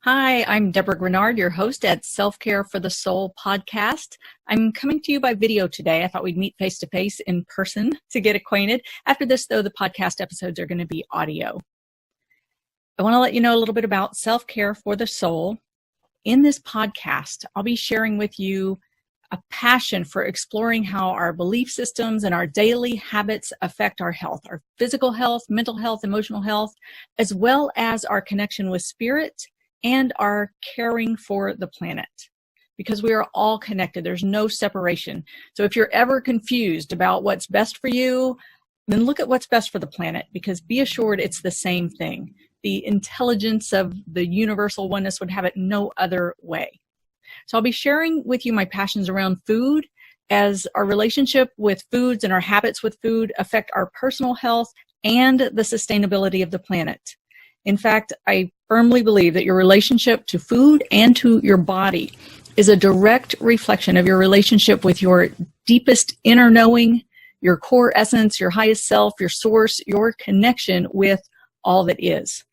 Hi, I'm Debra Graugnard, your host at Self-Care for the Soul podcast. I'm coming to you by video today. I thought we'd meet face-to-face in person to get acquainted. After this, though, the podcast episodes are going to be audio. I want to let you know a little bit about Self-Care for the Soul. In this podcast, I'll be sharing with you a passion for exploring how our belief systems and our daily habits affect our health, our physical health, mental health, emotional health, as well as our connection with spirit and our caring for the planet, because we are all connected. There's no separation. So if you're ever confused about what's best for you, then look at what's best for the planet, because be assured it's the same thing. The intelligence of the universal oneness would have it no other way. So I'll be sharing with you my passions around food, as our relationship with foods and our habits with food affect our personal health and the sustainability of the planet. In fact, I firmly believe that your relationship to food and to your body is a direct reflection of your relationship with your deepest inner knowing, your core essence, your highest self, your source, your connection with all that is.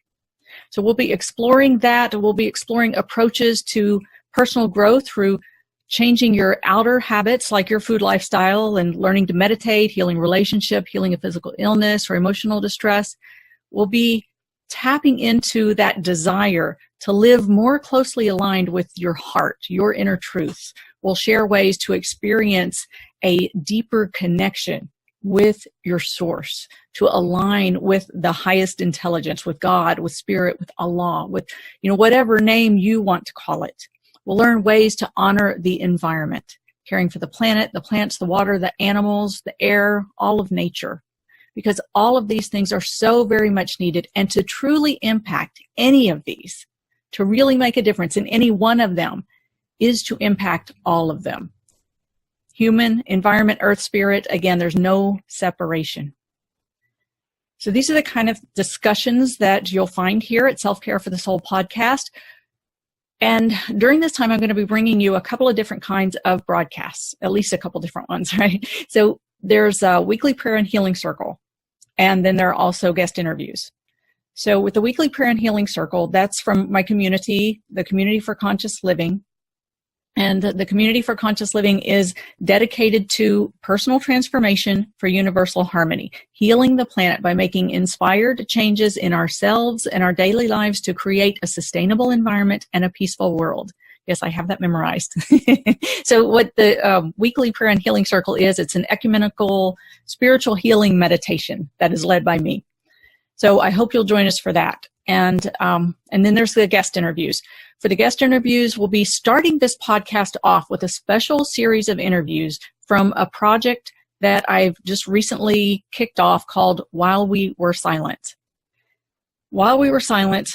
So we'll be exploring that. We'll be exploring approaches to personal growth through changing your outer habits like your food lifestyle and learning to meditate, healing relationship, healing a physical illness or emotional distress. We'll be tapping into that desire to live more closely aligned with your heart, your inner truths. We'll share ways to experience a deeper connection with your source, to align with the highest intelligence, with God, with spirit, with Allah, with, whatever name you want to call it. We'll learn ways to honor the environment, caring for the planet, the plants, the water, the animals, the air, all of nature, because all of these things are so very much needed. And to truly impact any of these, to really make a difference in any one of them, is to impact all of them. Human, environment, earth, spirit, again, there's no separation. So these are the kind of discussions that you'll find here at Self-Care for the Soul podcast. And during this time, I'm going to be bringing you a couple of different kinds of broadcasts, at least a couple different ones, right? So there's a weekly prayer and healing circle, and then there are also guest interviews. So with the weekly prayer and healing circle, that's from my community, the Community for Conscious Living. And the Community for Conscious Living is dedicated to personal transformation for universal harmony, healing the planet by making inspired changes in ourselves and our daily lives to create a sustainable environment and a peaceful world. Yes, I have that memorized. So what the weekly prayer and healing circle is, it's an ecumenical spiritual healing meditation that is led by me. So I hope you'll join us for that. And then there's the guest interviews. For the guest interviews, we'll be starting this podcast off with a special series of interviews from a project that I've just recently kicked off called While We Were Silent. While we were silent,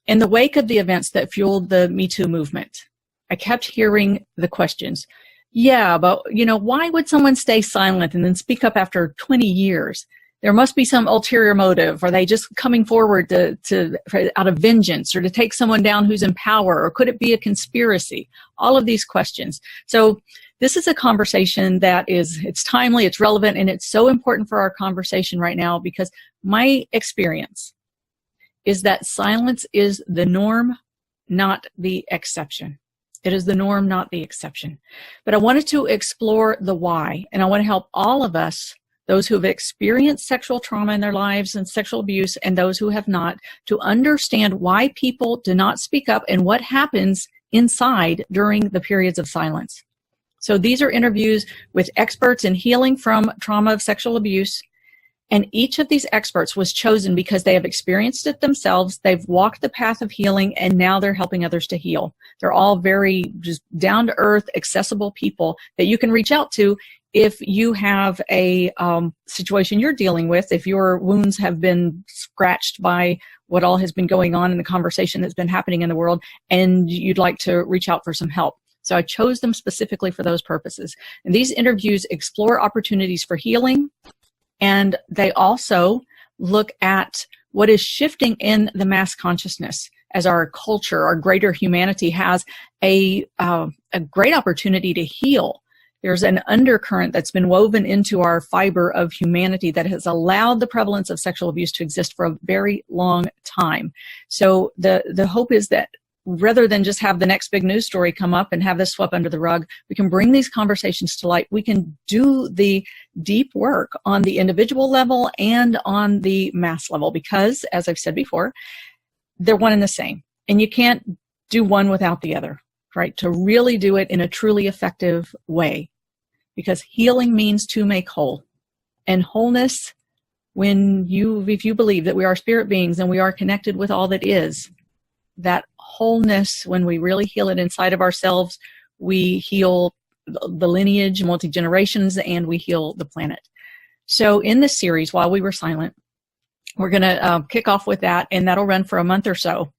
in the wake of the events that fueled the Me Too movement, I kept hearing the questions. Yeah, but why would someone stay silent and then speak up after 20 years? There must be some ulterior motive. Are they just coming forward to out of vengeance, or to take someone down who's in power? Or could it be a conspiracy? All of these questions. So this is a conversation it's timely, it's relevant, and it's so important for our conversation right now, because my experience is that silence is the norm, not the exception. It is the norm, not the exception. But I wanted to explore the why, and I want to help all of us, those who have experienced sexual trauma in their lives and sexual abuse, and those who have not, to understand why people do not speak up and what happens inside during the periods of silence. So these are interviews with experts in healing from trauma of sexual abuse. And each of these experts was chosen because they have experienced it themselves, they've walked the path of healing, and now they're helping others to heal. They're all very just down-to-earth, accessible people that you can reach out to if you have a situation you're dealing with, if your wounds have been scratched by what all has been going on in the conversation that's been happening in the world, and you'd like to reach out for some help. So I chose them specifically for those purposes. And these interviews explore opportunities for healing, and they also look at what is shifting in the mass consciousness as our culture, our greater humanity has a great opportunity to heal. There's an undercurrent that's been woven into our fiber of humanity that has allowed the prevalence of sexual abuse to exist for a very long time. So the hope is that rather than just have the next big news story come up and have this swept under the rug, we can bring these conversations to light. We can do the deep work on the individual level and on the mass level because, as I've said before, they're one and the same. And you can't do one without the other, right? To really do it in a truly effective way. Because healing means to make whole. And wholeness, if you believe that we are spirit beings and we are connected with all that is, that wholeness, when we really heal it inside of ourselves, we heal the lineage, multi-generations, and we heal the planet. So in this series, While We Were Silent, we're going to kick off with that, and that'll run for a month or so.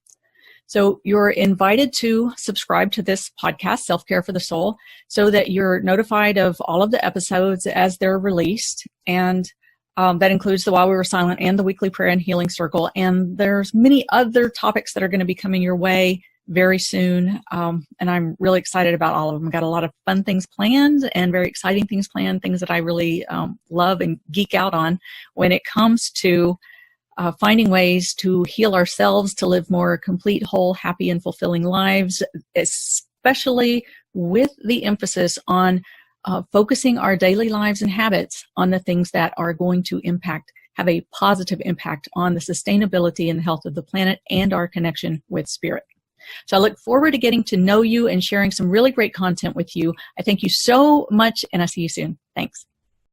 So you're invited to subscribe to this podcast, Self-Care for the Soul, so that you're notified of all of the episodes as they're released. And that includes the While We Were Silent and the weekly prayer and healing circle. And there's many other topics that are going to be coming your way very soon. And I'm really excited about all of them. I've got a lot of fun things planned and very exciting things planned, things that I really love and geek out on when it comes to finding ways to heal ourselves, to live more complete, whole, happy, and fulfilling lives, especially with the emphasis on focusing our daily lives and habits on the things that are going to have a positive impact on the sustainability and the health of the planet and our connection with spirit. So I look forward to getting to know you and sharing some really great content with you. I thank you so much, and I'll see you soon. Thanks.